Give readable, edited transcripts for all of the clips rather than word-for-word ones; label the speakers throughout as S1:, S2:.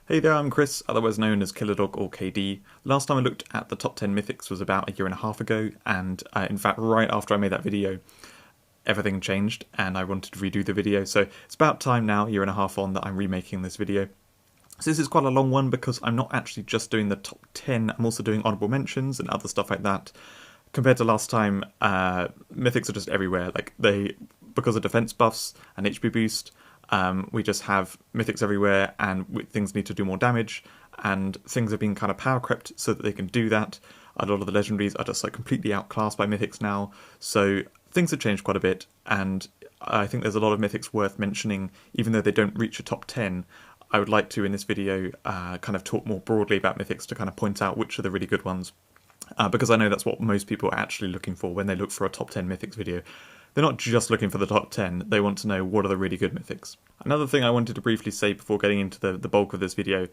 S1: Hey there, I'm Chris, otherwise known as Killerdog or KD. Last time I looked at the top 10 mythics was about a year and a half ago, and in fact right after I made that video, everything changed and I wanted to redo the video, so it's about time now, a year and a half on, that I'm remaking this video. So this is quite a long one because I'm not actually just doing the top 10, I'm also doing honourable mentions and other stuff like that. Compared to last time, mythics are just everywhere, because of defense buffs and HP boost, we just have mythics everywhere, and things need to do more damage, and things have been kind of power crept so that they can do that. A lot of the legendaries are just completely outclassed by mythics now, so things have changed quite a bit, and I think there's a lot of mythics worth mentioning, even though they don't reach a top 10. I would like to, in this video, kind of talk more broadly about mythics to kind of point out which are the really good ones. Because I know that's what most people are actually looking for when they look for a top 10 mythics video. They're not just looking for the top 10, they want to know what are the really good mythics. Another thing I wanted to briefly say before getting into the bulk of this video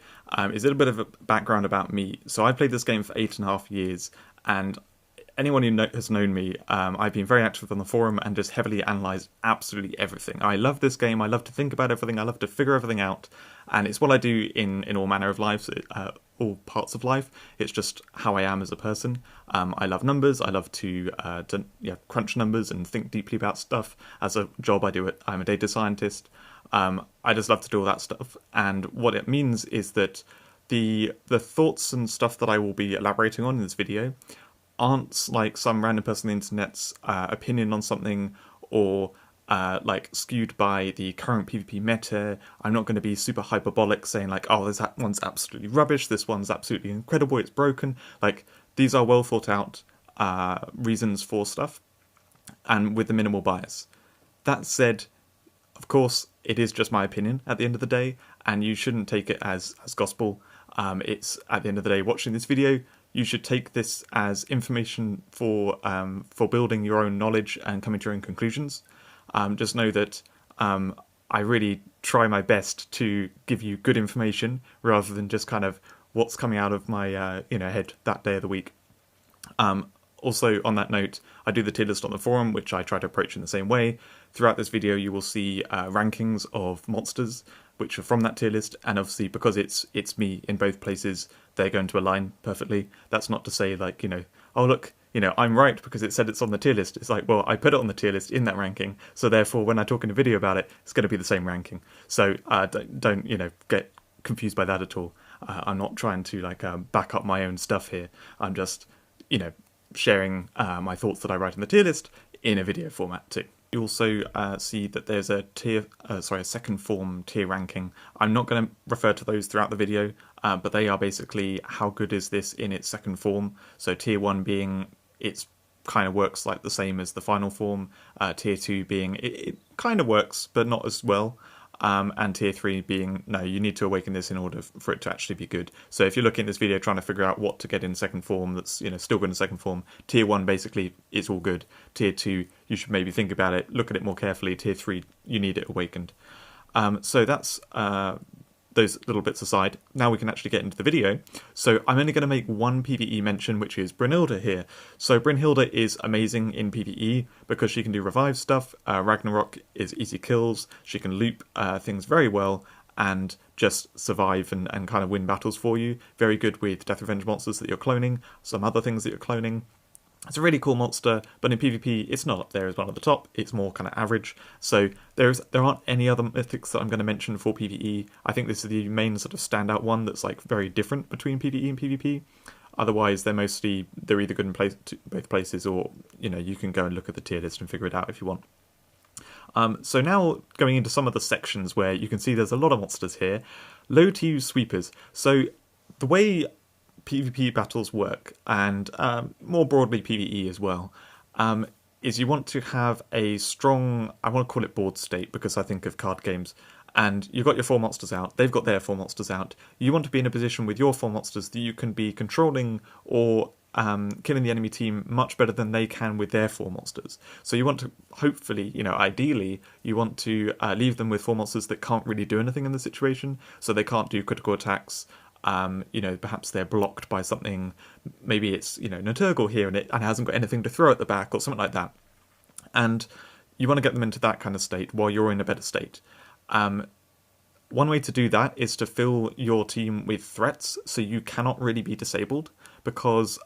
S1: is a little bit of a background about me. So I played this game for 8.5 years, and anyone who has known me, I've been very active on the forum and just heavily analysed absolutely everything. I love this game, I love to think about everything, I love to figure everything out, and it's what I do in all manner of lives, all parts of life. It's just how I am as a person. I love numbers, I love to crunch numbers and think deeply about stuff. As a job I do it, I'm a data scientist. I just love to do all that stuff, and what it means is that the thoughts and stuff that I will be elaborating on in this video aren't like some random person on the internet's opinion on something, or skewed by the current PvP meta. I'm not going to be super hyperbolic saying oh, this one's absolutely rubbish, this one's absolutely incredible, it's broken. These are well thought out reasons for stuff, and with the minimal bias. That said, of course, it is just my opinion at the end of the day, and you shouldn't take it as gospel. It's, at the end of the day, watching this video, you should take this as information for building your own knowledge and coming to your own conclusions. Just know that I really try my best to give you good information rather than just kind of what's coming out of my head that day of the week. Also, on that note, I do the tier list on the forum, which I try to approach in the same way. Throughout this video, you will see rankings of monsters which are from that tier list, and obviously because it's me in both places, they're going to align perfectly. That's not to say oh look, I'm right because it said it's on the tier list. It's well, I put it on the tier list in that ranking, so therefore when I talk in a video about it, it's going to be the same ranking. So don't get confused by that at all. I'm not trying to back up my own stuff here. I'm just sharing my thoughts that I write in the tier list in a video format too. You also see that there's a second form tier ranking. I'm not going to refer to those throughout the video, but they are basically how good is this in its second form. So tier 1 being it's kind of works like the same as the final form, tier 2 being it kind of works but not as well, and tier 3 being no, you need to awaken this in order for it to actually be good. So if you're looking at this video trying to figure out what to get in second form that's still good in second form, tier 1 basically is all good. Tier 2 you should maybe think about it, look at it more carefully. Tier 3 you need it awakened. So that's those little bits aside. Now we can actually get into the video. So I'm only going to make one PvE mention, which is Brynhilda here. So Brynhilda is amazing in PvE because she can do revive stuff. Ragnarok is easy kills. She can loop things very well and just survive and kind of win battles for you. Very good with Death Revenge monsters that you're cloning, some other things that you're cloning. It's a really cool monster, but in PvP it's not up there as one of the top, it's more kind of average. So there aren't any other mythics that I'm going to mention for PvE. I think this is the main sort of standout one that's very different between PvE and PvP. Otherwise they're either good in both places, or you can go and look at the tier list and figure it out if you want. So now going into some of the sections where you can see there's a lot of monsters here. Low to use sweepers. So the way PvP battles work, and more broadly PvE as well, is you want to have a strong, I want to call it board state because I think of card games, and you've got your 4 monsters out, they've got their 4 monsters out. You want to be in a position with your 4 monsters that you can be controlling or killing the enemy team much better than they can with their 4 monsters. So you want to, hopefully, ideally, you want to leave them with 4 monsters that can't really do anything in the situation, so they can't do critical attacks. Perhaps they're blocked by something, maybe it's, Nurturgle here and it hasn't got anything to throw at the back or something like that. And you want to get them into that kind of state while you're in a better state. One way to do that is to fill your team with threats, so you cannot really be disabled, because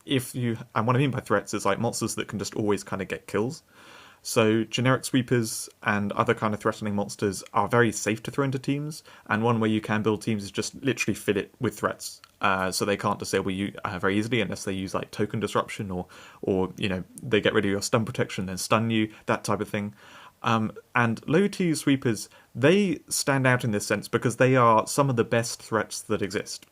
S1: if you, and what I mean by threats is like monsters that can just always kind of get kills. So generic sweepers and other kind of threatening monsters are very safe to throw into teams, and one way you can build teams is just literally fill it with threats, so they can't disable you very easily unless they use like token disruption or they get rid of your stun protection then stun you, that type of thing. And low tier sweepers, they stand out in this sense because they are some of the best threats that exist.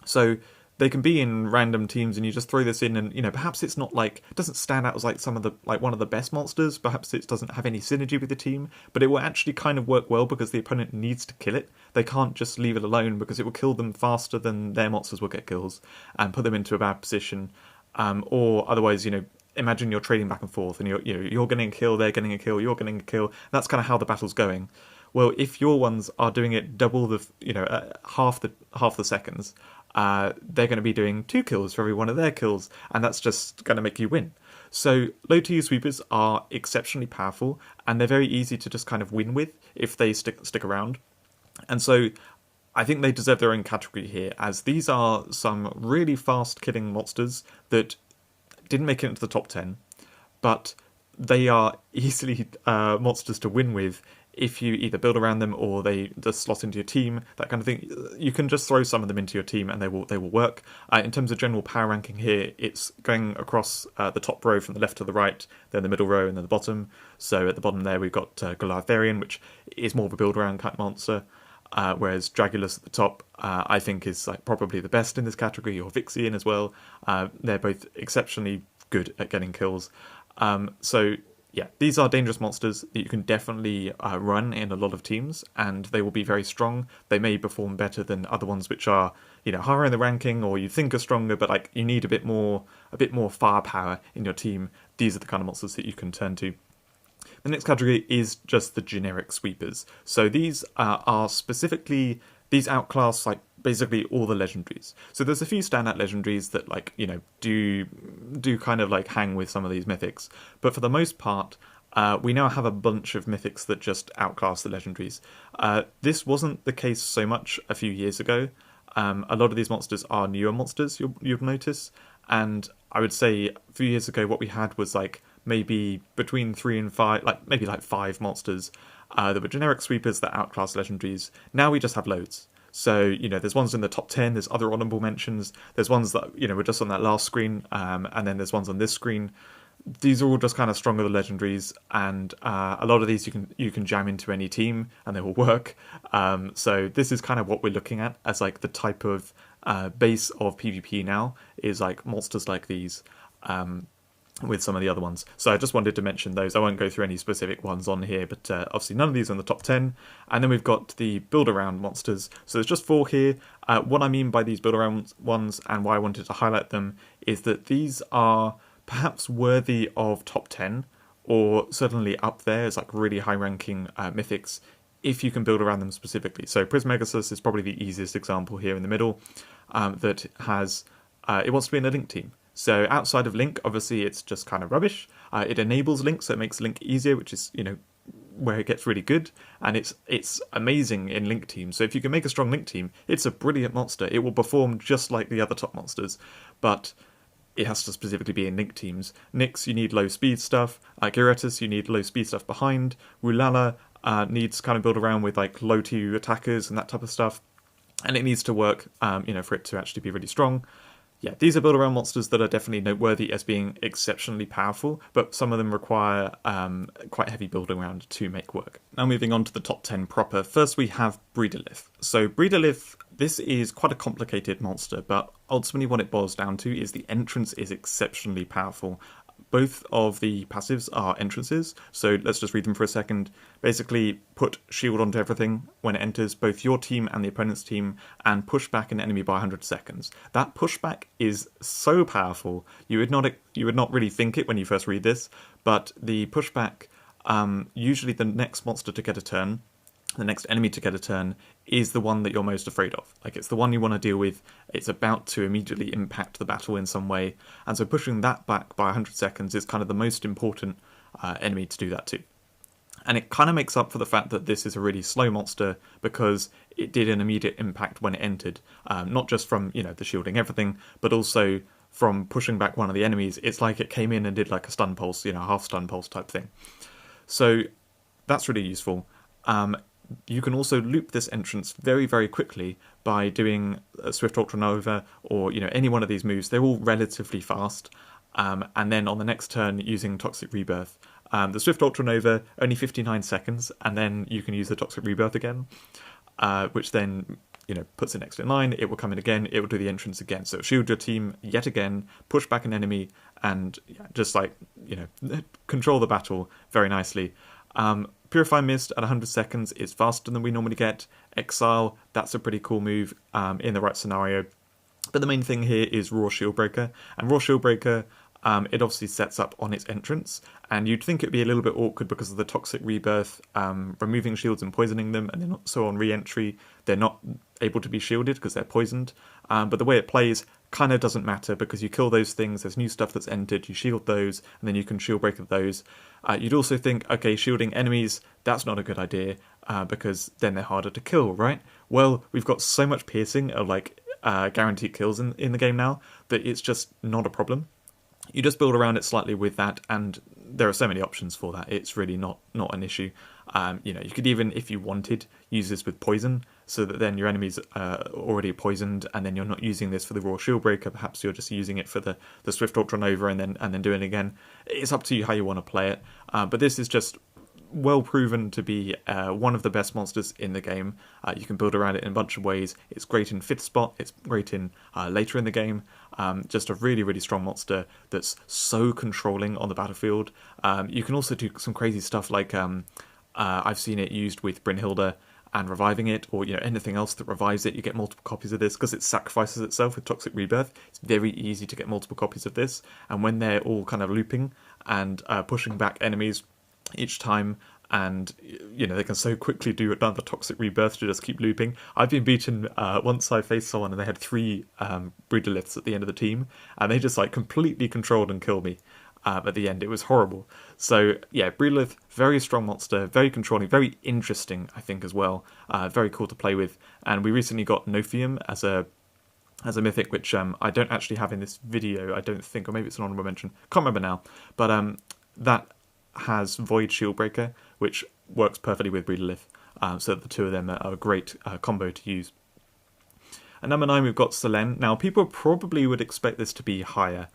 S1: So they can be in random teams, and you just throw this in, and perhaps it's not like, it doesn't stand out as like some of the like one of the best monsters. Perhaps it doesn't have any synergy with the team, but it will actually kind of work well because the opponent needs to kill it. They can't just leave it alone because it will kill them faster than their monsters will get kills and put them into a bad position. Or otherwise, imagine you're trading back and forth, and you're getting a kill, they're getting a kill, you're getting a kill. That's kind of how the battle's going. Well, if your ones are doing it double the, half the seconds, they're going to be doing 2 kills for every one of their kills, and that's just going to make you win. So low tier sweepers are exceptionally powerful, and they're very easy to just kind of win with if they stick around. And so I think they deserve their own category here, as these are some really fast killing monsters that didn't make it into the top 10, but they are easily monsters to win with if you either build around them or they just slot into your team, that kind of thing. You can just throw some of them into your team and they will work. In terms of general power ranking here, it's going across the top row from the left to the right, then the middle row, and then the bottom. So at the bottom there we've got Goliatharian, which is more of a build around kind of monster. Whereas Dragulus at the top, I think, is like probably the best in this category, or Vixian as well. They're both exceptionally good at getting kills. So yeah, these are dangerous monsters that you can definitely run in a lot of teams, and they will be very strong. They may perform better than other ones which are, higher in the ranking, or you think are stronger, but like you need a bit more firepower in your team. These are the kind of monsters that you can turn to. The next category is just the generic sweepers. So these are specifically, these outclass like basically all the legendaries. So there's a few standout legendaries that do kind of like hang with some of these mythics, but for the most part we now have a bunch of mythics that just outclass the legendaries. This wasn't the case so much a few years ago. A lot of these monsters are newer monsters, you'll notice, and I would say a few years ago what we had was like maybe between 3 and 5, like maybe like 5 monsters that were generic sweepers that outclass legendaries. Now we just have loads. So, there's ones in the top 10, there's other honourable mentions, there's ones that, were just on that last screen, and then there's ones on this screen. These are all just kind of stronger than legendaries, and a lot of these you can jam into any team and they will work. So this is kind of what we're looking at as like the type of base of PvP now, is like monsters like these. With some of the other ones. So I just wanted to mention those. I won't go through any specific ones on here, but obviously none of these are in the top 10. And then we've got the build-around monsters. So there's just 4 here. What I mean by these build-around ones, and why I wanted to highlight them, is that these are perhaps worthy of top 10, or certainly up there as like really high-ranking mythics, if you can build around them specifically. So Prismegasus is probably the easiest example here in the middle, that has, it wants to be in a Link team. So outside of Link, obviously it's just kind of rubbish. It enables Link, so it makes Link easier, which is, where it gets really good. And it's amazing in Link teams. So if you can make a strong Link team, it's a brilliant monster. It will perform just like the other top monsters, but it has to specifically be in Link teams. Nyx, you need low speed stuff. Gyaratus, you need low speed stuff behind. Wulala needs kind of build around with like low tier attackers and that type of stuff. And it needs to work, for it to actually be really strong. Yeah, these are build-around monsters that are definitely noteworthy as being exceptionally powerful, but some of them require quite heavy build-around to make work. Now moving on to the top 10 proper, first we have Breederlith. So Breederlith, this is quite a complicated monster, but ultimately what it boils down to is the entrance is exceptionally powerful. Both of the passives are entrances, so let's just read them for a second. Basically, put shield onto everything when it enters both your team and the opponent's team, and push back an enemy by 100 seconds. That pushback is so powerful. You would not really think it when you first read this, but the pushback, usually the next monster to get a turn, the next enemy to get a turn, is the one that you're most afraid of. Like, it's the one you want to deal with. It's about to immediately impact the battle in some way. And so pushing that back by 100 seconds is kind of the most important enemy to do that to. And it kind of makes up for the fact that this is a really slow monster because it did an immediate impact when it entered. Not just from, the shielding everything, but also from pushing back one of the enemies. It's like it came in and did like a stun pulse, half stun pulse type thing. So that's really useful. You can also loop this entrance very, very quickly by doing a Swift Ultra Nova or, any one of these moves. They're all relatively fast. And then on the next turn, using Toxic Rebirth. The Swift Ultra Nova, only 59 seconds, and then you can use the Toxic Rebirth again, which then, puts it next in line. It will come in again, it will do the entrance again. So shield your team yet again, push back an enemy, and just control the battle very nicely. Purify Mist at 100 seconds is faster than we normally get. Exile, that's a pretty cool move in the right scenario. But the main thing here is Raw Shieldbreaker. And Raw Shieldbreaker, it obviously sets up on its entrance. And you'd think it'd be a little bit awkward because of the Toxic Rebirth, removing shields and poisoning them. And then also on re-entry, they're not able to be shielded because they're poisoned. But the way it plays kind of doesn't matter because you kill those things, there's new stuff that's entered, you shield those, and then you can Shieldbreaker those. You'd also think, okay, shielding enemies, that's not a good idea because then they're harder to kill, right? Well, we've got so much piercing of guaranteed kills in the game now that it's just not a problem. You just build around it slightly with that, and there are so many options for that. It's really not an issue. You could even, if you wanted, use this with poison, so that then your enemies are already poisoned, and then you're not using this for the Raw Shieldbreaker. Perhaps you're just using it for the Swift Ultra Nova, and then doing it again. It's up to you how you want to play it. But this is just well proven to be one of the best monsters in the game. You can build around it in a bunch of ways. It's great in 5th spot, it's great in later in the game. Just a really, really strong monster that's so controlling on the battlefield. You can also do some crazy stuff like I've seen it used with Brynhilde and reviving it, or anything else that revives it. You get multiple copies of this because it sacrifices itself with Toxic Rebirth. It's very easy to get multiple copies of this, and when they're all kind of looping and pushing back enemies each time, and they can so quickly do another Toxic Rebirth to just keep looping. I've been beaten once. I faced someone and they had 3 Breedoliths at the end of the team, and they just completely controlled and killed me at the end. It was horrible. So yeah, Breedolith, very strong monster, very controlling, very interesting, I think, as well. Very cool to play with. And we recently got Nophium as a mythic, which I don't actually have in this video, I don't think, or maybe it's an honourable mention, can't remember now, but that has Void Shieldbreaker, which works perfectly with Breedolith, so the two of them are a great combo to use. At number 9 we've got Selene. Now people probably would expect this to be higher.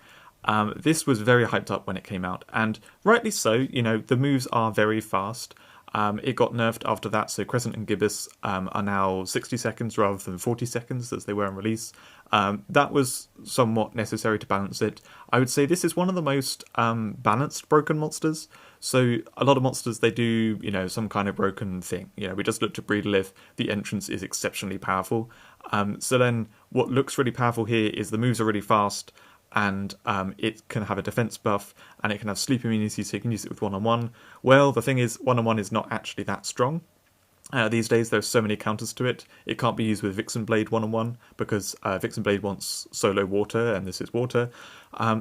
S1: This was very hyped up when it came out, and rightly so. The moves are very fast. It got nerfed after that, so Crescent and Gibbous are now 60 seconds rather than 40 seconds as they were on release. That was somewhat necessary to balance it. I would say this is one of the most balanced broken monsters. So a lot of monsters, they do, some kind of broken thing. We just looked at Breedolith, the entrance is exceptionally powerful. So then what looks really powerful here is the moves are really fast, and it can have a defense buff, and it can have sleep immunity, so you can use it with one-on-one. Well, the thing is, one-on-one is not actually that strong. These days, there's so many counters to it. It can't be used with Vixen Blade one-on-one, because Vixen Blade wants solo water, and this is water.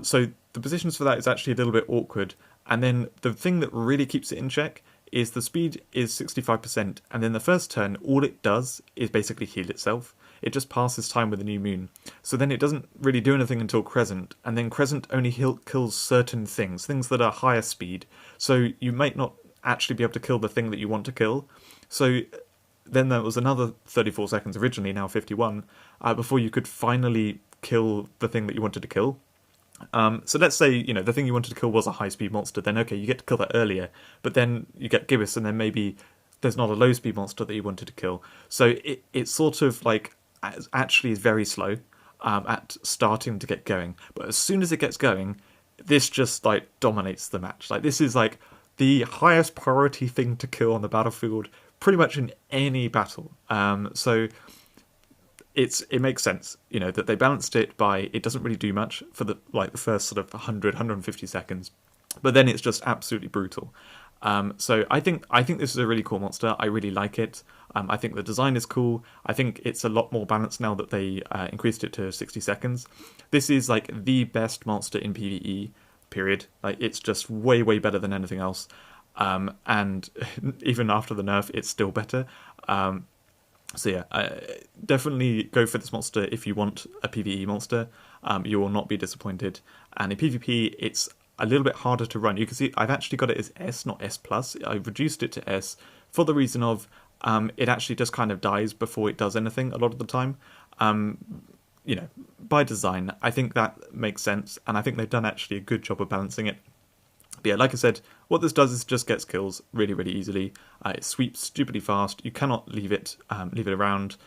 S1: So the positions for that is actually a little bit awkward. And then the thing that really keeps it in check is the speed is 65%, and then the first turn, all it does is basically heal itself. It just passes time with the new moon. So then it doesn't really do anything until Crescent, and then Crescent only kills certain things that are higher speed. So you might not actually be able to kill the thing that you want to kill. So then there was another 34 seconds originally, now 51, before you could finally kill the thing that you wanted to kill. So let's say, the thing you wanted to kill was a high-speed monster, then okay, you get to kill that earlier, but then you get Gibbous, and then maybe there's not a low-speed monster that you wanted to kill. So it's sort of actually is very slow at starting to get going, but as soon as it gets going, this just dominates the match. This is the highest priority thing to kill on the battlefield, pretty much in any battle. So it makes sense, that they balanced it by it doesn't really do much for the first sort of 150 seconds, but then it's just absolutely brutal. So I think this is a really cool monster. I really like it. I think the design is cool. I think it's a lot more balanced now that they increased it to 60 seconds. This is the best monster in PvE, period. It's just way, way better than anything else. and even after the nerf, it's still better. So yeah, definitely go for this monster if you want a PvE monster. You will not be disappointed. And in PvP, it's a little bit harder to run. You can see I've actually got it as S, not S+. I've reduced it to S for the reason of it actually just kind of dies before it does anything a lot of the time. You know, by design, I think that makes sense, and I think they've done actually a good job of balancing it. But yeah, like I said, what this does is just gets kills really, really easily. It sweeps stupidly fast. You cannot leave it around,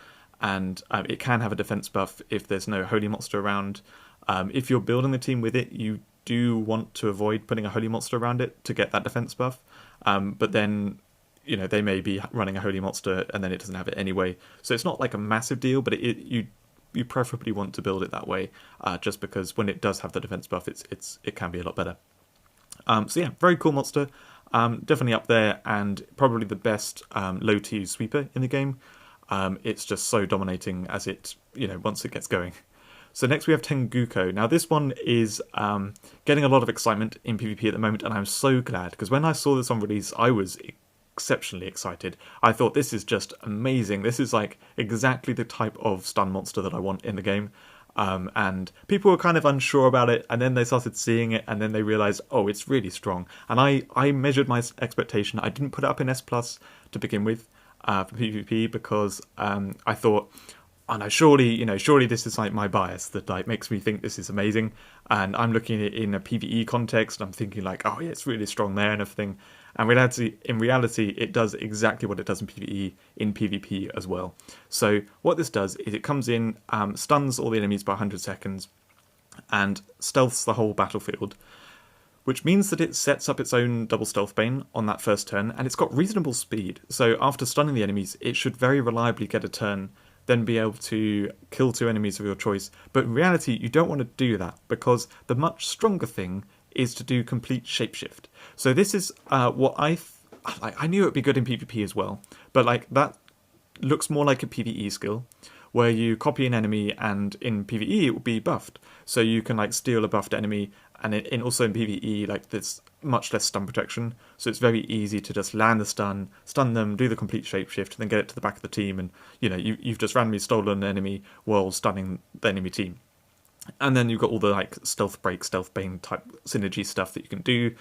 S1: and it can have a defense buff if there's no holy monster around. If you're building the team with it, you do want to avoid putting a holy monster around it to get that defense buff. But then, you know, they may be running a holy monster and then it doesn't have it anyway. So it's not like a massive deal, but you preferably want to build it that way, just because when it does have the defense buff, it can be a lot better. So yeah, very cool monster, definitely up there, and probably the best low tier sweeper in the game. It's just so dominating as it, you know, once it gets going. So next we have Tenguko. Now this one is getting a lot of excitement in PvP at the moment, and I'm so glad, because when I saw this on release, I was exceptionally excited. I thought this is just amazing. This is like exactly the type of stun monster that I want in the game. And people were kind of unsure about it, and then they started seeing it, and then they realized, oh, it's really strong. And I measured my expectation. I didn't put it up in S+ to begin with for PvP, because I thought, oh no, surely this is like my bias that like makes me think this is amazing, and I'm looking at it in a PvE context, and I'm thinking like, oh yeah, it's really strong there and everything. And in reality, it does exactly what it does in PvE in PvP as well. So what this does is it comes in, stuns all the enemies by 100 seconds, and stealths the whole battlefield, which means that it sets up its own double stealth bane on that first turn, and it's got reasonable speed. So after stunning the enemies, it should very reliably get a turn, then be able to kill 2 enemies of your choice. But in reality, you don't want to do that, because the much stronger thing is to do complete shapeshift. So this is what I knew it would be good in PvP as well, but like that looks more like a PvE skill, where you copy an enemy, and in PvE it will be buffed. So you can like steal a buffed enemy, and also in PvE like there's much less stun protection, so it's very easy to just land the stun them, do the complete shapeshift, and then get it to the back of the team, and you know you've just randomly stolen an enemy while stunning the enemy team. And then you've got all the like stealth break, stealth bane type synergy stuff that you can do,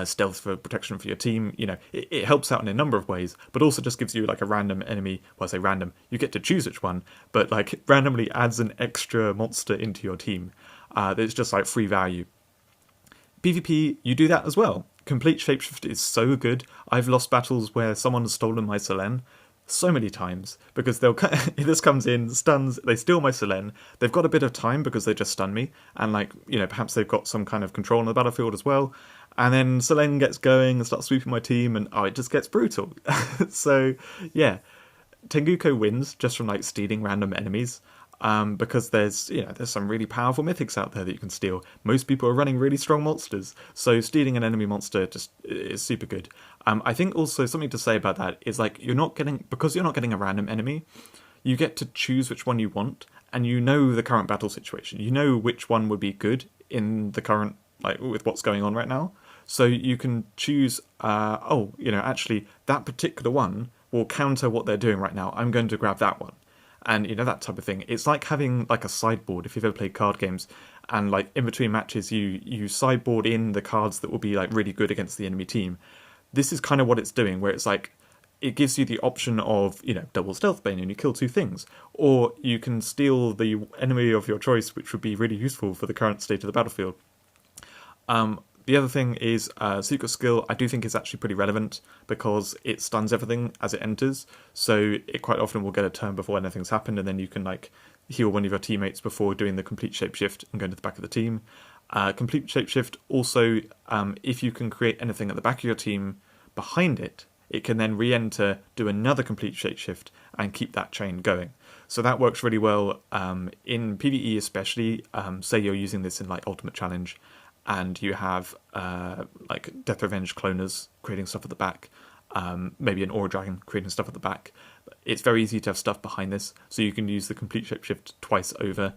S1: stealth for protection for your team. You know, it helps out in a number of ways, but also just gives you like a random enemy. Well, I say random, you get to choose which one, but like randomly adds an extra monster into your team. That's just like free value. PvP, you do that as well. Complete shapeshift is so good. I've lost battles where someone has stolen my Selene so many times, because this comes in, stuns, they steal my Selene, they've got a bit of time because they just stun me, and like, you know, perhaps they've got some kind of control on the battlefield as well, and then Selene gets going and starts sweeping my team, and it just gets brutal. So yeah, Tenguko wins just from like stealing random enemies. Because there's some really powerful mythics out there that you can steal. Most people are running really strong monsters, so stealing an enemy monster just is super good. I think also something to say about that is like you're not getting a random enemy, you get to choose which one you want, and you know the current battle situation. You know which one would be good in the current, like with what's going on right now. So you can choose, actually that particular one will counter what they're doing right now. I'm going to grab that one. And, you know, that type of thing. It's like having, like, a sideboard, if you've ever played card games. And, like, in between matches, you sideboard in the cards that will be, like, really good against the enemy team. This is kind of what it's doing, where it's, like, it gives you the option of, you know, double stealth bane and you kill 2 things. Or you can steal the enemy of your choice, which would be really useful for the current state of the battlefield. The other thing is secret skill. I do think is actually pretty relevant because it stuns everything as it enters. So it quite often will get a turn before anything's happened, and then you can like heal one of your teammates before doing the complete shapeshift and going to the back of the team. Complete shapeshift also, if you can create anything at the back of your team behind it, it can then re-enter, do another complete shapeshift, and keep that chain going. So that works really well in PvE especially. Say you're using this in like Ultimate Challenge, and you have like Death Revenge cloners creating stuff at the back, maybe an Aura Dragon creating stuff at the back. It's very easy to have stuff behind this, so you can use the complete shapeshift twice over,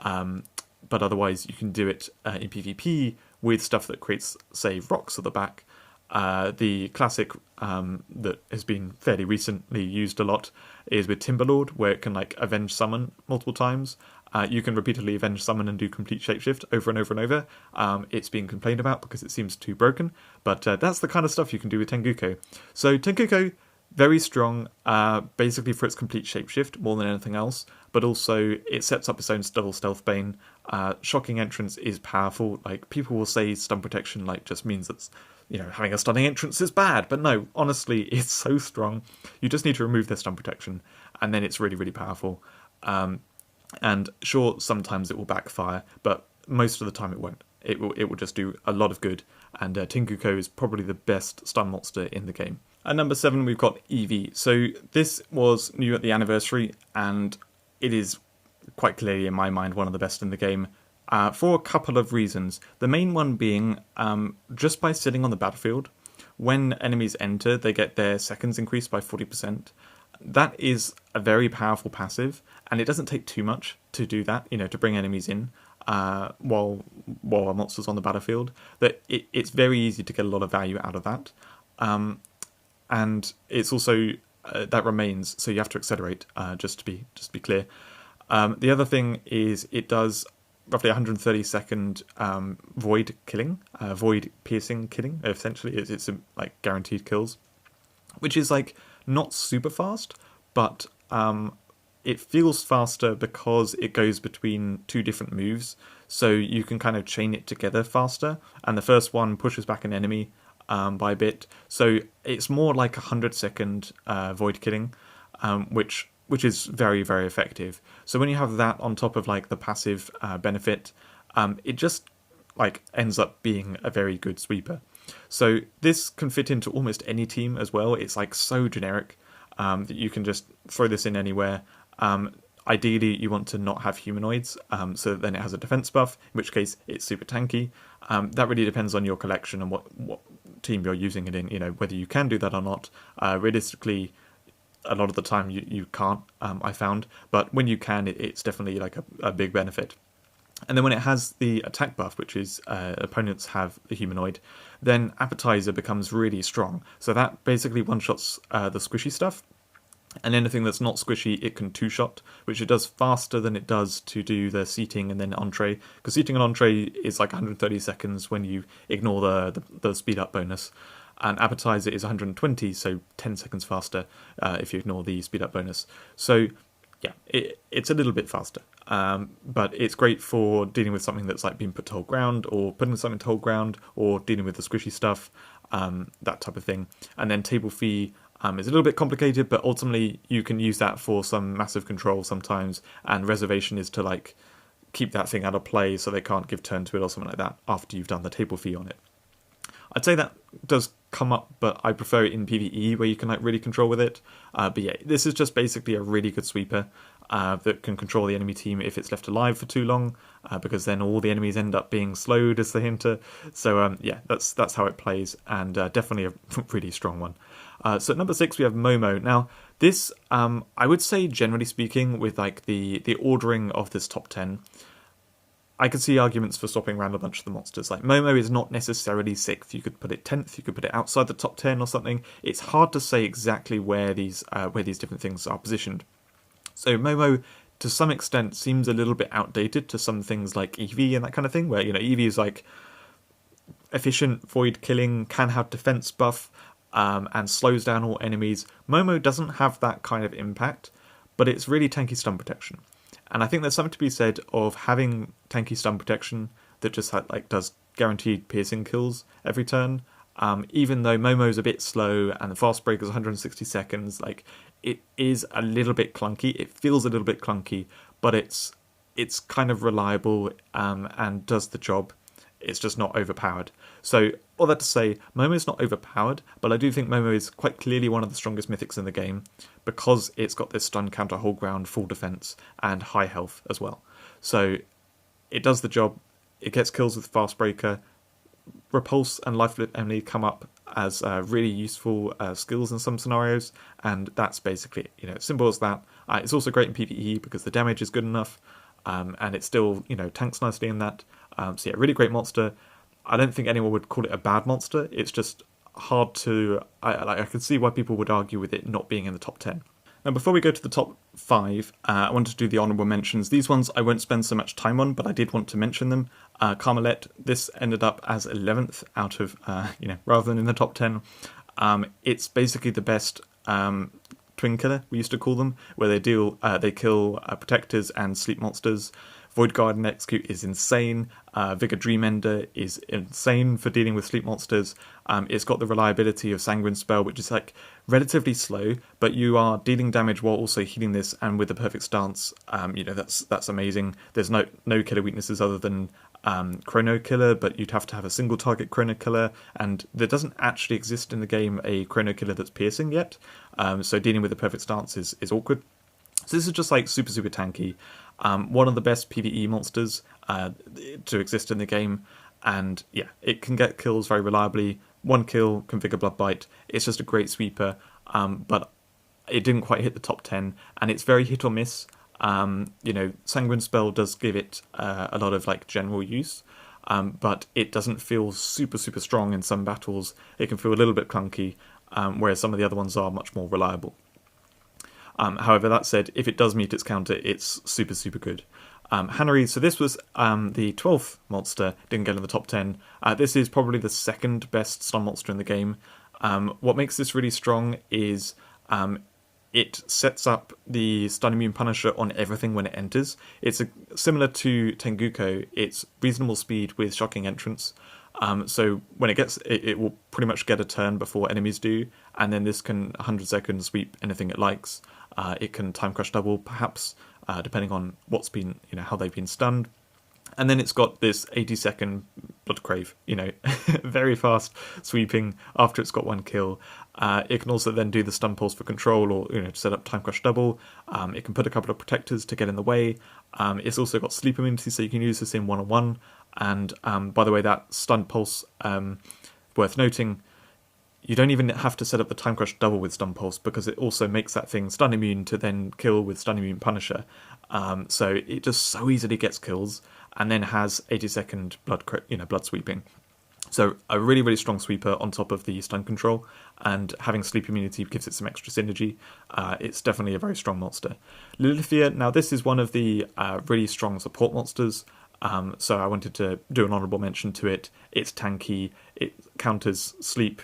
S1: but otherwise you can do it in PvP with stuff that creates, say, rocks at the back, The classic that has been fairly recently used a lot is with Timberlord, where it can like avenge summon multiple times. You can repeatedly avenge summon and do complete shapeshift over and over and over. It's being complained about because it seems too broken, but that's the kind of stuff you can do with Tenguko. So Tenguko, very strong, basically for its complete shapeshift more than anything else, but also it sets up its own double stealth bane. Shocking entrance is powerful. Like people will say stun protection like just means that having a stunning entrance is bad, but no, honestly, it's so strong. You just need to remove their stun protection, and then it's really, really powerful. And sure, sometimes it will backfire, but most of the time it won't. It will just do a lot of good, and Tenguko is probably the best stun monster in the game. At number 7, we've got Eevee. So this was new at the anniversary, and it is quite clearly, in my mind, one of the best in the game. For a couple of reasons. The main one being, just by sitting on the battlefield, when enemies enter, they get their seconds increased by 40%. That is a very powerful passive, and it doesn't take too much to do that, to bring enemies in while a monster's on the battlefield. That it's very easy to get a lot of value out of that. And it's also, that remains, so you have to accelerate, just to be clear. The other thing is it does roughly 130-second void killing, void piercing killing. Essentially, it's like guaranteed kills, which is like not super fast, but it feels faster because it goes between two different moves, so you can kind of chain it together faster. And the first one pushes back an enemy by a bit, so it's more like 100-second void killing, which is very, very effective. So when you have that on top of like the passive benefit, it just like ends up being a very good sweeper. So this can fit into almost any team as well. It's like so generic that you can just throw this in anywhere. Ideally, you want to not have humanoids, so that then it has a defense buff, in which case it's super tanky. That really depends on your collection and what team you're using it in, whether you can do that or not. Realistically, a lot of the time you can't, I found, but when you can, it's definitely like a big benefit. And then when it has the attack buff, which is opponents have the humanoid, then Appetizer becomes really strong. So that basically one-shots the squishy stuff, and anything that's not squishy, it can two-shot, which it does faster than it does to do the seating and then entree, because seating and entree is like 130 seconds when you ignore the speed-up bonus. And Appetizer is 120, so 10 seconds faster if you ignore the speed-up bonus. So yeah, it's a little bit faster, but it's great for dealing with something that's like being put to hold ground, or putting something to hold ground, or dealing with the squishy stuff, that type of thing. And then Table Fee is a little bit complicated, but ultimately you can use that for some massive control sometimes, and Reservation is to like keep that thing out of play so they can't give turn to it or something like that after you've done the Table Fee on it. I'd say that does come up, but I prefer it in PvE where you can like really control with it. But yeah, this is just basically a really good sweeper that can control the enemy team if it's left alive for too long, because then all the enemies end up being slowed as they enter. So yeah, that's how it plays, and definitely a really strong one. So at number 6 we have Momo. Now this, I would say generally speaking, with like the ordering of this top 10, I could see arguments for swapping around a bunch of the monsters. Like Momo is not necessarily 6th. You could put it 10th. You could put it outside the top 10 or something. It's hard to say exactly where these different things are positioned. So Momo, to some extent, seems a little bit outdated to some things like Eevee and that kind of thing, where Eevee is like efficient void killing, can have defense buff, and slows down all enemies. Momo doesn't have that kind of impact, but it's really tanky stun protection. And I think there's something to be said of having tanky stun protection that just does guaranteed piercing kills every turn. Even though Momo's a bit slow and the fast break is 160 seconds, it is a little bit clunky. It feels a little bit clunky, but it's kind of reliable and does the job. It's just not overpowered. So all that to say, Momo's not overpowered, but I do think Momo is quite clearly one of the strongest mythics in the game because it's got this stun counter, hold ground, full defense, and high health as well. So it does the job. It gets kills with Fast Breaker. Repulse and Life Flip Emily come up as really useful skills in some scenarios, and that's basically it. Simple as that. It's also great in PvE because the damage is good enough, and it still tanks nicely in that. So yeah, really great monster. I don't think anyone would call it a bad monster. It's just hard to... I can see why people would argue with it not being in the top 10. Now, before we go to the top 5, I wanted to do the honourable mentions. These ones I won't spend so much time on, but I did want to mention them. Carmelette, this ended up as 11th out of, rather than in the top 10. It's basically the best twin killer, we used to call them, where they kill protectors and sleep monsters. Void Guard and Execute is insane. Vigor Dreamender is insane for dealing with sleep monsters. It's got the reliability of Sanguine Spell, which is like relatively slow, but you are dealing damage while also healing this, and with the perfect stance, that's amazing. There's no killer weaknesses other than Chrono Killer, but you'd have to have a single target Chrono Killer, and there doesn't actually exist in the game a Chrono Killer that's piercing yet, so dealing with the perfect stance is awkward. So this is just like super tanky. One of the best PvE monsters to exist in the game, and yeah, it can get kills very reliably. One kill, configure Blood Bite. It's just a great sweeper, but it didn't quite hit the top 10, and it's very hit or miss. Sanguine Spell does give it a lot of like general use, but it doesn't feel super strong in some battles. It can feel a little bit clunky, whereas some of the other ones are much more reliable. However, that said, if it does meet its counter, it's super good. Honourable, so this was the 12th monster, didn't get in the top 10. This is probably the second best stun monster in the game. What makes this really strong is it sets up the stun immune Punisher on everything when it enters. It's similar to Tenguko, it's reasonable speed with shocking entrance. So when it will pretty much get a turn before enemies do, and then this can 100 seconds sweep anything it likes. It can time crush double, perhaps, depending on what's been, how they've been stunned. And then it's got this 80-second Blood Crave, very fast sweeping after it's got one kill. It can also then do the stun pulse for control, or to set up time crush double. It can put a couple of protectors to get in the way. It's also got sleep immunity, so you can use this in 1-on-1. And by the way, that stun pulse, worth noting, you don't even have to set up the time crush double with stun pulse, because it also makes that thing stun immune to then kill with stun immune Punisher. So it just so easily gets kills, and then has 80-second blood sweeping. So a really strong sweeper on top of the stun control, and having sleep immunity gives it some extra synergy. It's definitely a very strong monster. Lilithia, now this is one of the really strong support monsters. So I wanted to do an honourable mention to it. It's tanky, it counters sleep,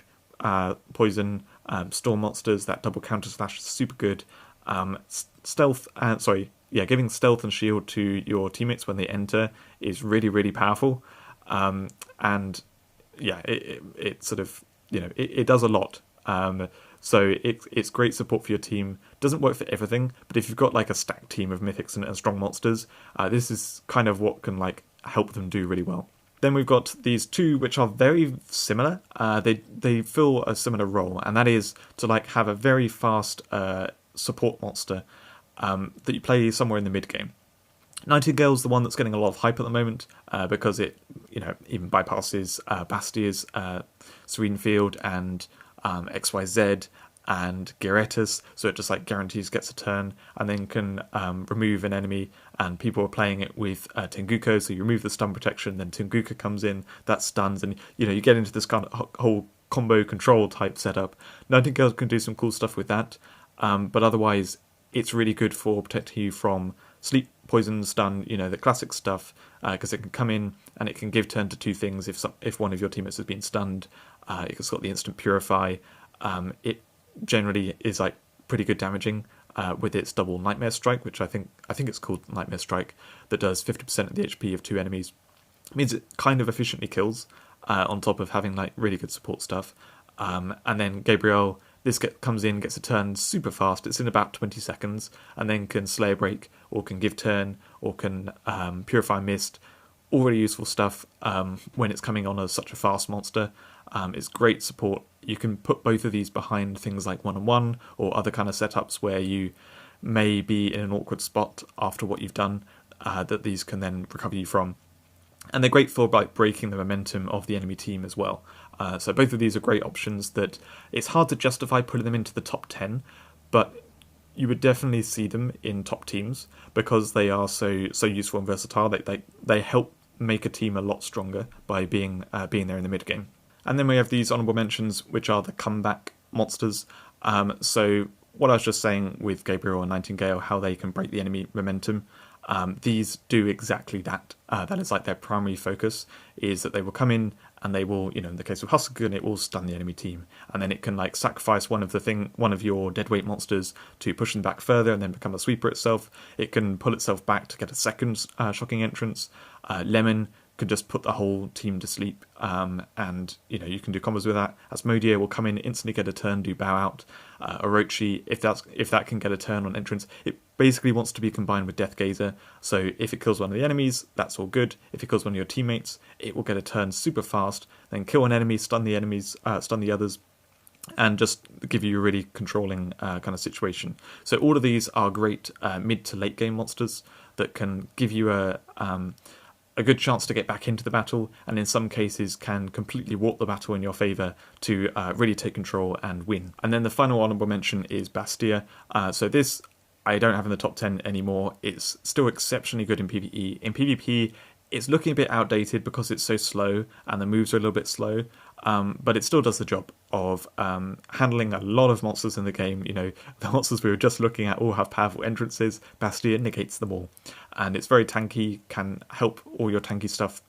S1: poison, storm monsters. That double counter slash is super good. Giving stealth and shield to your teammates when they enter is really powerful. And yeah, it sort of, it does a lot. So it's great support for your team. Doesn't work for everything, but if you've got like a stacked team of mythics and strong monsters, this is kind of what can like help them do really well. Then we've got these two which are very similar. They fill a similar role, and that is to like have a very fast support monster that you play somewhere in the mid game. Nightingale's the one that's getting a lot of hype at the moment because it even bypasses Bastia's Serene Field and XYZ and Giretis, so it just like guarantees gets a turn, and then can remove an enemy. And people are playing it with Tenguko, so you remove the stun protection, then Tenguko comes in, that stuns, and you get into this kind of whole combo control type setup. Nightingale can do some cool stuff with that, but otherwise it's really good for protecting you from sleep, poison, stun, the classic stuff, because it can come in and it can give turn to two things if one of your teammates has been stunned. It's got the instant purify. It generally is like pretty good damaging with its double Nightmare Strike, which I think it's called Nightmare Strike, that does 50% of the HP of two enemies. It means it kind of efficiently kills, on top of having like really good support stuff. And then Gabrielle, this comes in, gets a turn super fast. It's in about 20 seconds, and then can Slayer Break, or can give turn, or can Purify Mist. All really useful stuff when it's coming on as such a fast monster. It's great support. You can put both of these behind things like 1-on-1 or other kind of setups where you may be in an awkward spot after what you've done, that these can then recover you from. And they're great for like breaking the momentum of the enemy team as well. So both of these are great options that it's hard to justify putting them into the top 10, but you would definitely see them in top teams because they are so useful and versatile. They help make a team a lot stronger by being there in the mid game. And then we have these honourable mentions, which are the comeback monsters. So what I was just saying with Gabriel and Nightingale, how they can break the enemy momentum, these do exactly that. That is like their primary focus, is that they will come in and they will, in the case of Huskgun, it will stun the enemy team, and then it can like sacrifice one of your deadweight monsters to push them back further and then become a sweeper itself. It can pull itself back to get a second shocking entrance. Lemon can just put the whole team to sleep, and you can do combos with that. Asmodia will come in, instantly get a turn, do bow out. Orochi, if that can get a turn on entrance, it basically wants to be combined with Deathgazer. So if it kills one of the enemies, that's all good. If it kills one of your teammates, it will get a turn super fast, then kill an enemy, stun the others, and just give you a really controlling kind of situation. So all of these are great mid to late game monsters that can give you a good chance to get back into the battle, and in some cases can completely warp the battle in your favour to really take control and win. And then the final honourable mention is Bastia. So this I don't have in the top 10 anymore. It's still exceptionally good in PvE. In PvP, it's looking a bit outdated because it's so slow and the moves are a little bit slow, but it still does the job of handling a lot of monsters in the game. The monsters we were just looking at all have powerful entrances. Bastia negates them all. And it's very tanky, can help all your tanky stuff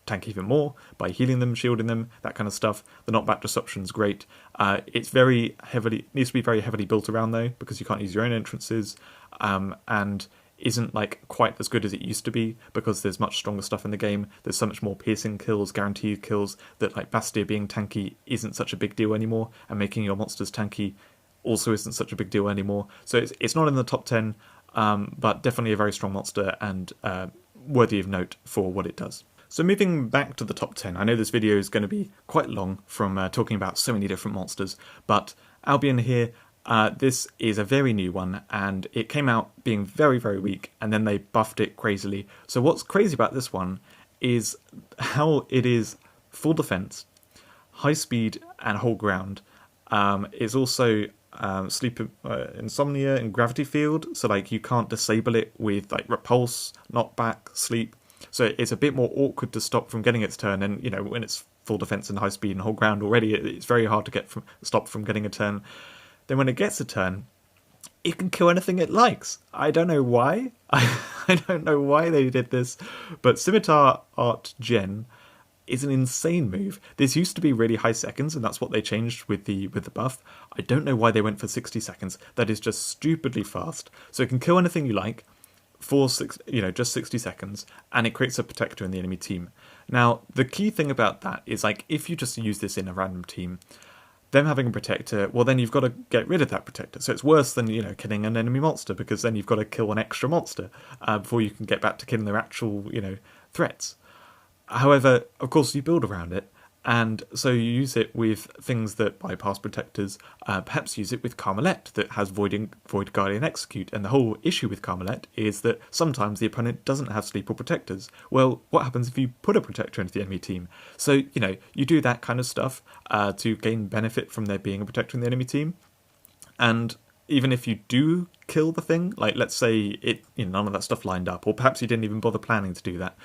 S1: tank even more by healing them, shielding them, that kind of stuff. The knockback disruption is great. Needs to be very heavily built around though, because you can't use your own entrances, and isn't like quite as good as it used to be because there's much stronger stuff in the game. There's so much more piercing kills, guaranteed kills, that like Bastia being tanky isn't such a big deal anymore, and making your monsters tanky also isn't such a big deal anymore. So it's not in the top 10, but definitely a very strong monster and worthy of note for what it does. So moving back to the top 10, I know this video is going to be quite long from talking about so many different monsters, but Albion here, this is a very new one, and it came out being very, very weak, and then they buffed it crazily. So what's crazy about this one is how it is full defense, high speed, and hold ground. It's also sleep, insomnia, and gravity field, so like you can't disable it with like repulse, knockback, sleep. So it's a bit more awkward to stop from getting its turn, and when it's full defense and high speed and hold ground already, it's very hard to stop from getting a turn. Then when it gets a turn, it can kill anything it likes. I don't know why. I don't know why they did this, but Scimitar Art Gen is an insane move. This used to be really high seconds, and that's what they changed with the buff. I don't know why they went for 60 seconds. That is just stupidly fast. So it can kill anything you like for just 60 seconds, and it creates a protector in the enemy team. Now, the key thing about that is like if you just use this in a random team, them having a protector, well then you've got to get rid of that protector. So it's worse than, killing an enemy monster, because then you've got to kill an extra monster before you can get back to killing their actual, threats. However, of course, you build around it, and so you use it with things that bypass protectors. Perhaps use it with Carmelette that has Void Guardian Execute, and the whole issue with Carmelette is that sometimes the opponent doesn't have sleep or protectors. Well, what happens if you put a protector into the enemy team? So, you do that kind of stuff to gain benefit from there being a protector in the enemy team, and even if you do kill the thing, like let's say none of that stuff lined up, or perhaps you didn't even bother planning to do that,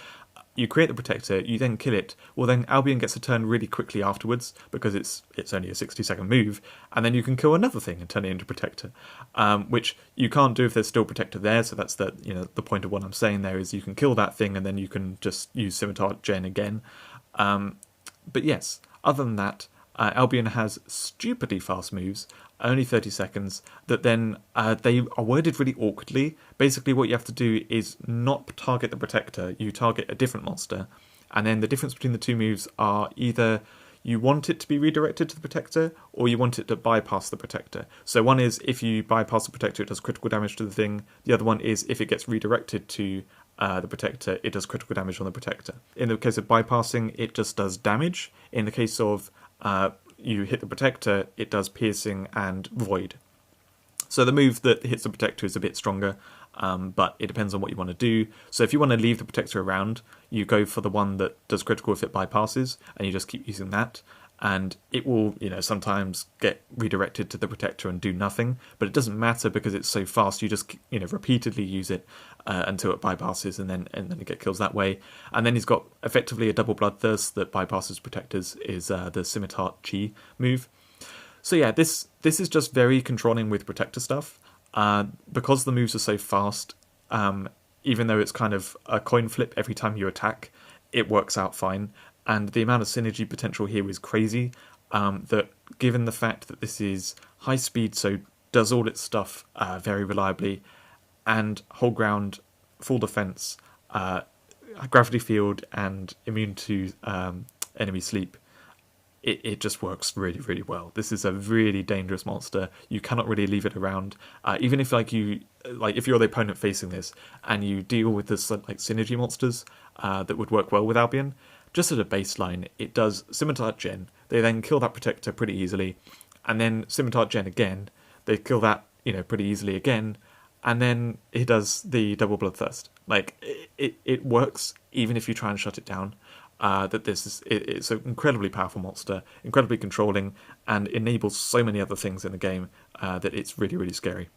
S1: you create the protector, you then kill it, well then Albion gets a turn really quickly afterwards, because it's only a 60-second move, and then you can kill another thing and turn it into protector, which you can't do if there's still protector there. So that's the point of what I'm saying there, is you can kill that thing and then you can just use Scimitar Gen again. But yes, other than that, Albion has stupidly fast moves, only 30 seconds, that then they are worded really awkwardly. Basically what you have to do is not target the protector, you target a different monster, and then the difference between the two moves are either you want it to be redirected to the protector, or you want it to bypass the protector. So one is if you bypass the protector, it does critical damage to the thing. The other one is if it gets redirected to the protector, it does critical damage on the protector. In the case of bypassing, it just does damage. In the case of you hit the protector, it does piercing and void. So the move that hits the protector is a bit stronger, but it depends on what you want to do. So if you want to leave the protector around, you go for the one that does critical if it bypasses, and you just keep using that. and it will, sometimes get redirected to the Protector and do nothing, but it doesn't matter because it's so fast. You just, repeatedly use it until it bypasses, and then you get kills that way. And then he's got effectively a double Bloodthirst that bypasses Protectors, is the Scimitar Chi move. So yeah, this is just very controlling with Protector stuff. Because the moves are so fast, even though it's kind of a coin flip every time you attack, it works out fine. And the amount of synergy potential here is crazy, that given the fact that this is high speed, so does all its stuff very reliably, and hold ground, full defense, gravity field, and immune to enemy sleep, it just works really, really well. This is a really dangerous monster. You cannot really leave it around. Even if if you're the opponent facing this and you deal with this synergy monsters that would work well with Albion, just at a baseline, it does Scimitar Gen. They then kill that Protector pretty easily, and then Scimitar Gen again. They kill that pretty easily again, and then it does the double Bloodthirst. It works even if you try and shut it down. It's an incredibly powerful monster, incredibly controlling, and enables so many other things in the game that it's really, really scary.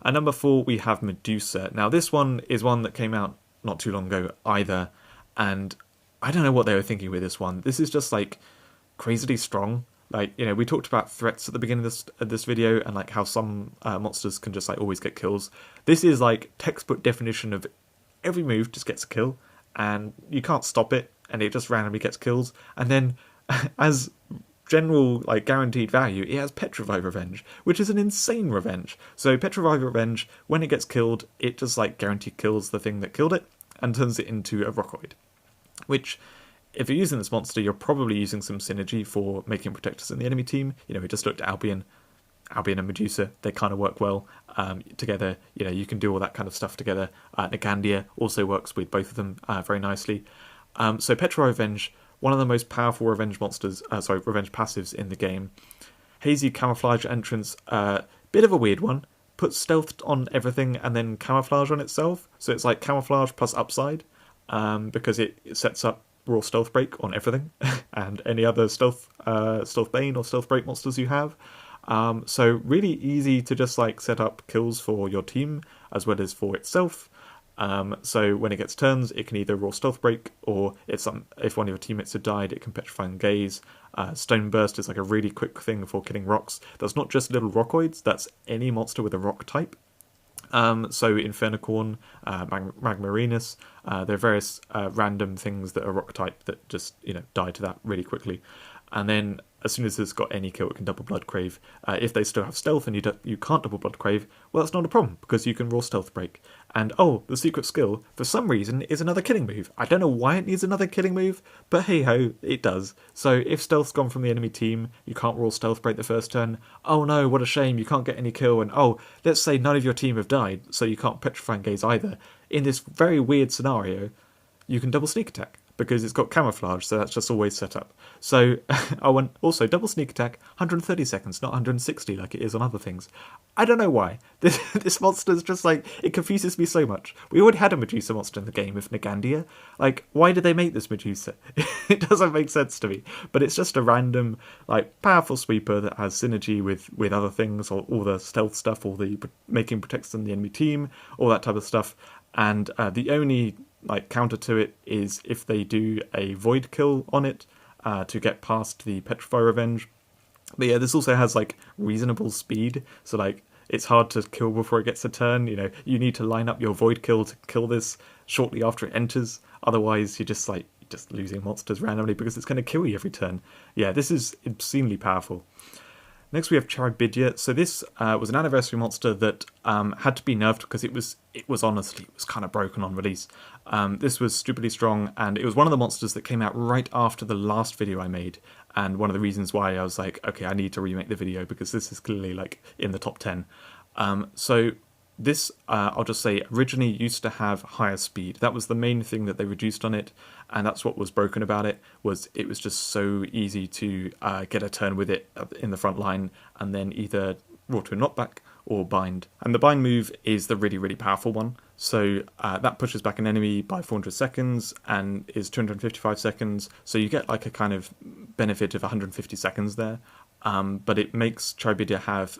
S1: At number 4, we have Medusa. Now, this one is one that came out not too long ago either, and I don't know what they were thinking with this one. This is just crazily strong. We talked about threats at the beginning of this video, and how some monsters can just always get kills. This is textbook definition of every move just gets a kill, and you can't stop it, and it just randomly gets kills. And then, as general guaranteed value, it has Petrify Revenge, which is an insane revenge. So Petrify Revenge, when it gets killed, it just guaranteed kills the thing that killed it and turns it into a Rockoid. Which, if you're using this monster, you're probably using some synergy for making Protectors in the enemy team. We just looked at Albion and Medusa. They kind of work well together. You can do all that kind of stuff together. Nagandia also works with both of them very nicely. So Petrify Revenge, one of the most powerful revenge monsters, revenge passives in the game. Hazy Camouflage Entrance, bit of a weird one. Puts stealth on everything and then camouflage on itself. So it's camouflage plus upside. Because it sets up raw stealth break on everything and any other stealth bane or stealth break monsters you have. So really easy to just set up kills for your team as well as for itself. So when it gets turns, it can either raw stealth break, or if one of your teammates had died, it can petrify and gaze. Stone Burst is a really quick thing for killing rocks. That's not just little rockoids, that's any monster with a rock type. So Infernicorn, Magmarinus, there are various random things that are rock type that just die to that really quickly. And then as soon as it's got any kill, it can double Blood Crave. If they still have stealth and you can't double Blood Crave, well, that's not a problem because you can raw stealth break. And the secret skill for some reason is another killing move. I don't know why it needs another killing move, but hey ho, it does. So if stealth's gone from the enemy team, you can't raw stealth break the first turn. Oh no, what a shame, you can't get any kill. And let's say none of your team have died, so you can't petrify and gaze either. In this very weird scenario, you can double sneak attack, because it's got camouflage, so that's just always set up. So, and also double sneak attack, 130 seconds, not 160 like it is on other things. I don't know why. This monster's just it confuses me so much. We already had a Medusa monster in the game with Nagandia. Why did they make this Medusa? It doesn't make sense to me. But it's just a random, powerful sweeper that has synergy with other things, or all the stealth stuff, all the making protects on the enemy team, all that type of stuff. And the only counter to it is if they do a void kill on it to get past the Petrify Revenge. But yeah, this also has reasonable speed, so it's hard to kill before it gets a turn. You need to line up your void kill to kill this shortly after it enters. Otherwise, you're just losing monsters randomly because it's going to kill you every turn. Yeah, this is obscenely powerful. Next we have Charabidia. So this was an anniversary monster that had to be nerfed because it was kind of broken on release. This was stupidly strong, and it was one of the monsters that came out right after the last video I made, and one of the reasons why I was okay, I need to remake the video because this is clearly in the top 10. So this, I'll just say, originally used to have higher speed. That was the main thing that they reduced on it, and that's what was broken about it, was just so easy to get a turn with it in the front line, and then either raw to a knockback or bind. And the bind move is the really, really powerful one. So that pushes back an enemy by 400 seconds and is 255 seconds. So you get a kind of benefit of 150 seconds there, but it makes Charibidia have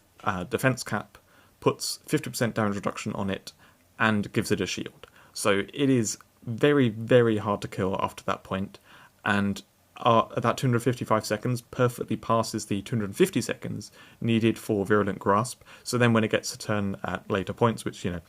S1: defense cap, puts 50% damage reduction on it, and gives it a shield. So it is very, very hard to kill after that point, and that 255 seconds perfectly passes the 250 seconds needed for Virulent Grasp. So then when it gets a turn at later points, which, you know,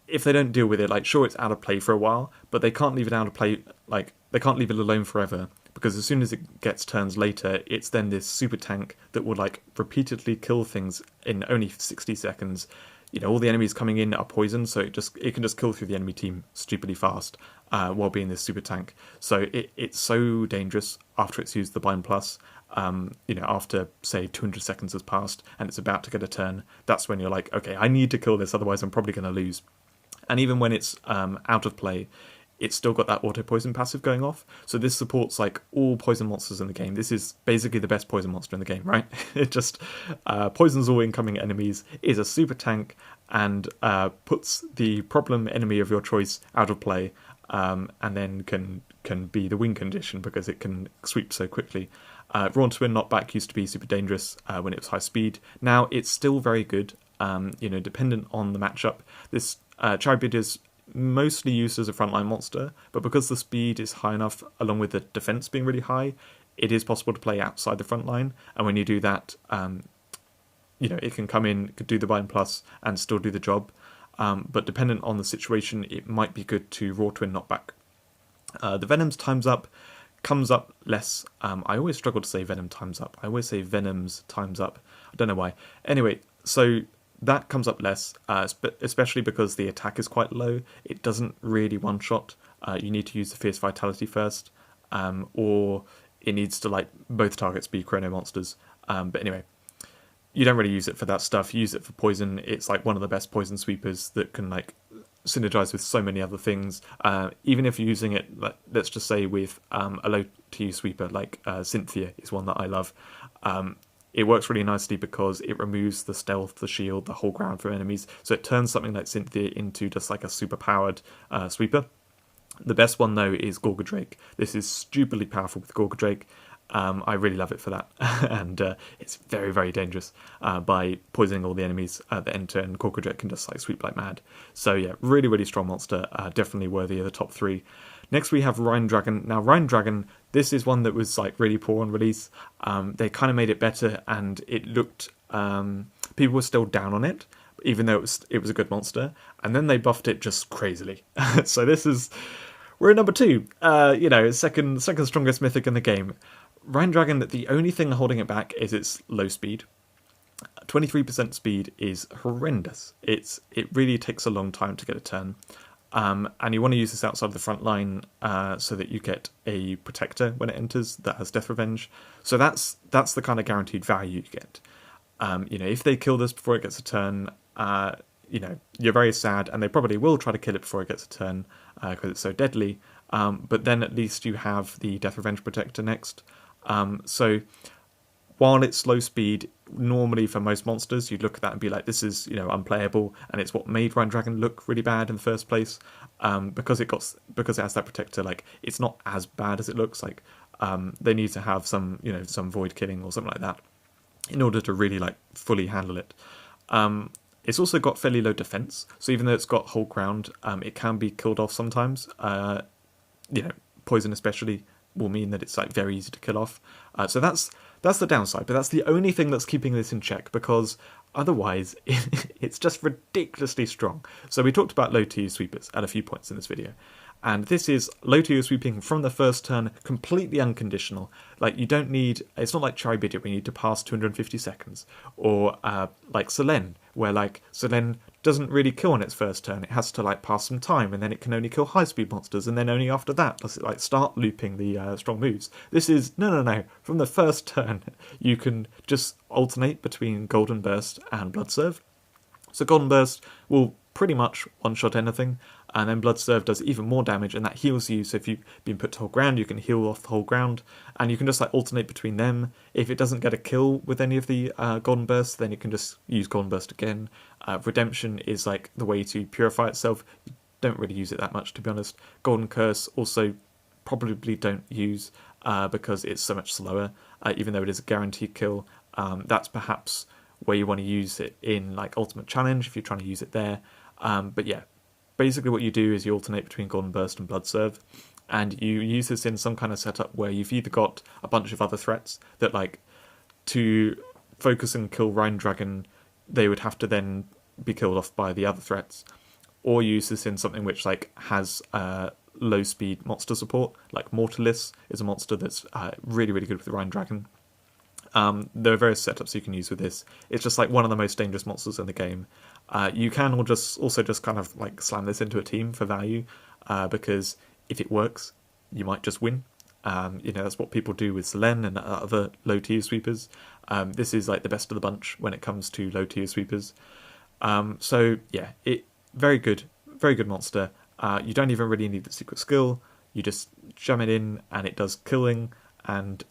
S1: if they don't deal with it, like, sure, it's out of play for a while, but they can't leave it out of play, like, they can't leave it alone forever, because as soon as it gets turns later, it's then this super tank that will, like, repeatedly kill things in only 60 seconds. You know, all the enemies coming in are poisoned, so it can just kill through the enemy team stupidly fast while being this super tank. So it's so dangerous after it's used the Bind Plus. You know, after, say, 200 seconds has passed and it's about to get a turn, that's when you're like, okay, I need to kill this, otherwise I'm probably going to lose. And even when it's out of play, it's still got that auto-poison passive going off. So this supports, like, all poison monsters in the game. This is basically the best poison monster in the game, right? It just poisons all incoming enemies, is a super tank, and puts the problem enemy of your choice out of play, and then can be the win condition because it can sweep so quickly. Raw Twin Knockback used to be super dangerous when it was high speed. Now it's still very good, you know, dependent on the matchup. This Charibid is mostly used as a frontline monster, but because the speed is high enough, along with the defense being really high, it is possible to play outside the front line. And when you do that, you know, it can come in, could do the Bind Plus, and still do the job. But dependent on the situation, it might be good to Raw Twin Knockback. The Venom's Time's Up comes up less. I always struggle to say Venom Time's Up. I always say Venom's Time's Up. I don't know why. Anyway, so that comes up less, especially because the attack is quite low. It doesn't really one-shot. You need to use the Fierce Vitality first, or it needs to, like, both targets be Chrono monsters. But anyway, you don't really use it for that stuff. You use it for poison. It's like one of the best poison sweepers that can, like, synergize with so many other things. Even if you're using it, like, let's just say with a low TU sweeper, like Cynthia is one that I love. It works really nicely because it removes the stealth, the shield, the whole ground from enemies. So it turns something like Cynthia into just like a super powered sweeper. The best one, though, is Gorgodrake. This is stupidly powerful with Gorgodrake. I really love it for that. And it's very, very dangerous by poisoning all the enemies at the enter, and Gorgodrake can just, like, sweep like mad. So yeah, really, really strong monster. Definitely worthy of the top 3. Next we have Rhine Dragon. Now Rhine Dragon, this is one that was, like, really poor on release. They kind of made it better, and it looked... people were still down on it, even though it was a good monster. And then they buffed it just crazily. So this is... We're at number 2. You know, second strongest mythic in the game. Rhine Dragon, the only thing holding it back is its low speed. 23% speed is horrendous. It really takes a long time to get a turn. And you want to use this outside of the front line so that you get a protector when it enters that has Death Revenge. So that's the kind of guaranteed value you get. You know, if they kill this before it gets a turn, you know, you're very sad, and they probably will try to kill it before it gets a turn because it's so deadly. But then at least you have the Death Revenge protector next. So while it's low speed, normally for most monsters, you'd look at that and be like, this is, you know, unplayable, and it's what made Rhine Dragon look really bad in the first place. Because it has that protector, like, it's not as bad as it looks. Like, they need to have some, you know, some void killing or something like that in order to really, like, fully handle it. It's also got fairly low defense, so even though it's got whole ground, it can be killed off sometimes. You know, poison especially will mean that it's, like, very easy to kill off. So that's the downside, but that's the only thing that's keeping this in check, because otherwise it's just ridiculously strong. So we talked about low TU sweepers at a few points in this video, and this is low TU sweeping from the first turn, completely unconditional. Like, you don't need, it's not like Charibid where you need to pass 250 seconds, or like Selene, where, like, Selene doesn't really kill on its first turn. It has to, like, pass some time, and then it can only kill high-speed monsters, and then only after that does it, like, start looping the strong moves. This is, no. From the first turn, you can just alternate between Golden Burst and Blood Serve. So Golden Burst will pretty much one-shot anything, and then Blood Serve does even more damage, and that heals you. So if you've been put to whole ground, you can heal off the whole ground, and you can just, like, alternate between them. If it doesn't get a kill with any of the Golden Bursts, then you can just use Golden Burst again. Redemption is, like, the way to purify itself. You don't really use it that much, to be honest. Golden Curse also probably don't use. because it's so much slower, even though it is a guaranteed kill. That's perhaps where you want to use it in like Ultimate Challenge if you're trying to use it there. But yeah, basically what you do is you alternate between Golden Burst and Blood Serve, and you use this in some kind of setup where you've either got a bunch of other threats that, like, to focus and kill Rhine Dragon, they would have to then be killed off by the other threats, or use this in something which like has low speed monster support, like Mortalis is a monster that's really, really good with the Rhine Dragon. There are various setups you can use with this. It's just like one of the most dangerous monsters in the game. You can also just kind of like slam this into a team for value, because if it works, you might just win. That's what people do with Selene and other low tier sweepers. This is like the best of the bunch when it comes to low tier sweepers. So yeah, very good monster. You don't even really need the secret skill. You just jam it in and it does killing, and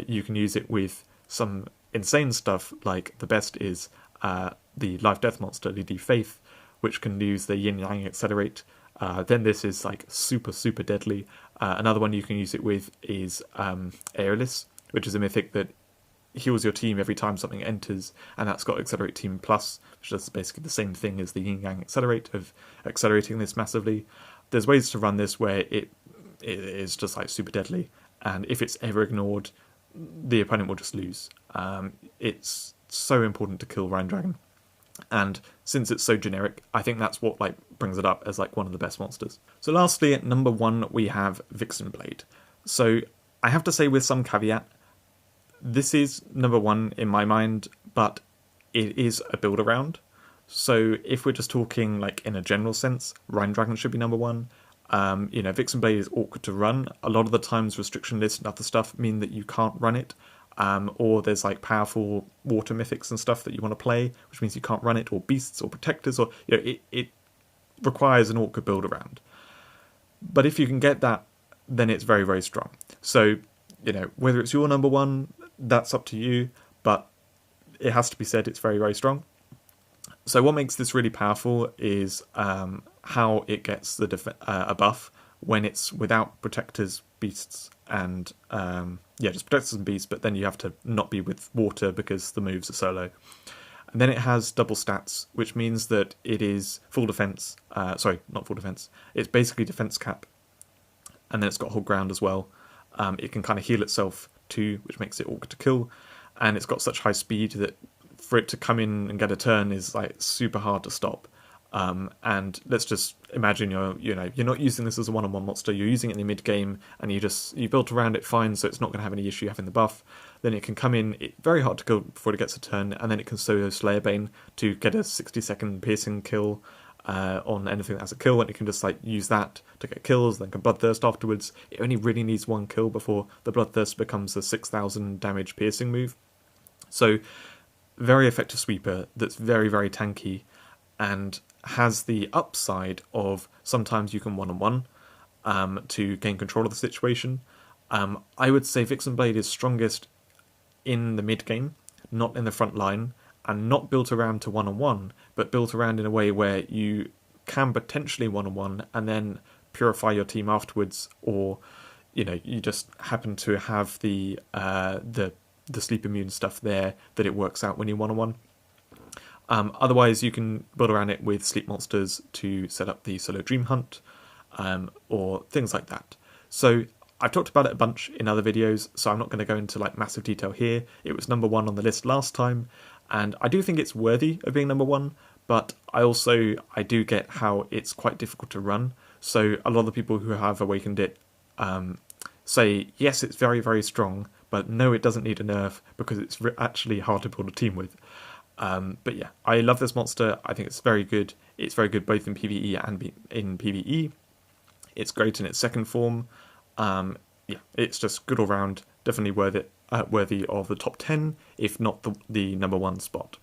S1: you can use it with some insane stuff. Like the best is the life death monster Lady Faith, which can use the yin yang accelerate. Then this is like super deadly. Another one you can use it with is Aeolus, which is a mythic that heals your team every time something enters, and that's got Accelerate Team Plus, which is basically the same thing as the Yin Yang Accelerate of accelerating this massively. There's ways to run this where it is just like super deadly, and if it's ever ignored, the opponent will just lose. It's so important to kill Rhine Dragon, and since it's so generic, I think that's what like brings it up as like one of the best monsters. So lastly, at number 1, we have Vixen Blade. So I have to say, with some caveat, this is number 1 in my mind, but it is a build around. So if we're just talking like in a general sense, Rhine Dragon should be number 1. Vixen Blade is awkward to run. A lot of the times restriction lists and other stuff mean that you can't run it. Or there's like powerful water mythics and stuff that you want to play, which means you can't run it, or beasts or protectors, or it requires an awkward build around. But if you can get that, then it's very, very strong. So, whether it's your number 1, that's up to you, but it has to be said it's very, very strong. So what makes this really powerful is how it gets the a buff when it's without protectors, beasts, and just protectors and beasts, but then you have to not be with water because the moves are solo. And then it has double stats, which means that it is full defense. Sorry, not full defense. It's basically defense cap, and then it's got hold ground as well. It can kind of heal itself too, which makes it awkward to kill, and it's got such high speed that for it to come in and get a turn is like super hard to stop. And let's just imagine you're not using this as a one-on-one monster, you're using it in the mid game, and you built around it fine, so it's not going to have any issue having the buff. Then it can come in, very hard to kill before it gets a turn, and then it can solo Slayerbane to get a 60-second piercing kill on anything that has a kill, and it can just like use that to get kills, then can Bloodthirst afterwards. It only really needs 1 kill before the Bloodthirst becomes a 6,000 damage piercing move. So very effective sweeper that's very, very tanky, and has the upside of sometimes you can one-on-one to gain control of the situation. I would say Vixen Blade is strongest in the mid game, not in the front line, and not built around to one-on-one, but built around in a way where you can potentially one-on-one and then purify your team afterwards, or you just happen to have the sleep immune stuff there that it works out when you one-on-one. Otherwise, you can build around it with sleep monsters to set up the solo dream hunt, or things like that. So I've talked about it a bunch in other videos, so I'm not going to go into like massive detail here. It was number 1 on the list last time, and I do think it's worthy of being number 1, but I do get how it's quite difficult to run. So a lot of the people who have awakened it say, yes, it's very, very strong, but no, it doesn't need a nerf because it's actually hard to build a team with. But yeah, I love this monster. I think it's very good. It's very good both in PvE and in PvE. It's great in its second form. It's just good all round. Definitely worthy of the top 10, if not the number 1 spot.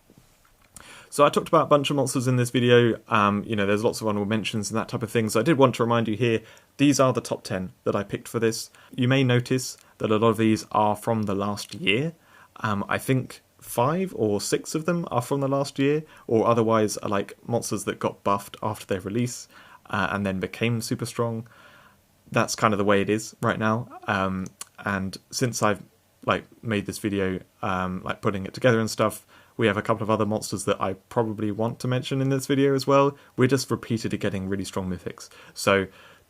S1: So I talked about a bunch of monsters in this video. There's lots of honourable mentions and that type of thing. So I did want to remind you here, these are the top 10 that I picked for this. You may notice that a lot of these are from the last year. I think 5 or 6 of them are from the last year, or otherwise are like monsters that got buffed after their release and then became super strong. That's kind of the way it is right now. and since I've made this video, putting it together and stuff, we have a couple of other monsters that I probably want to mention in this video as well. We're just repeatedly getting really strong mythics, so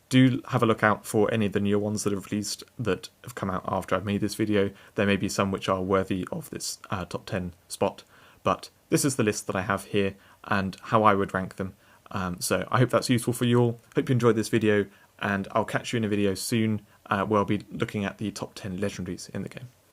S1: do have a look out for any of the newer ones that have released that have come out after I've made this video. There may be some which are worthy of this top 10 spot, but this is the list that I have here and how I would rank them. So I hope that's useful for you all. Hope you enjoyed this video, and I'll catch you in a video soon where I'll be looking at the top 10 legendaries in the game.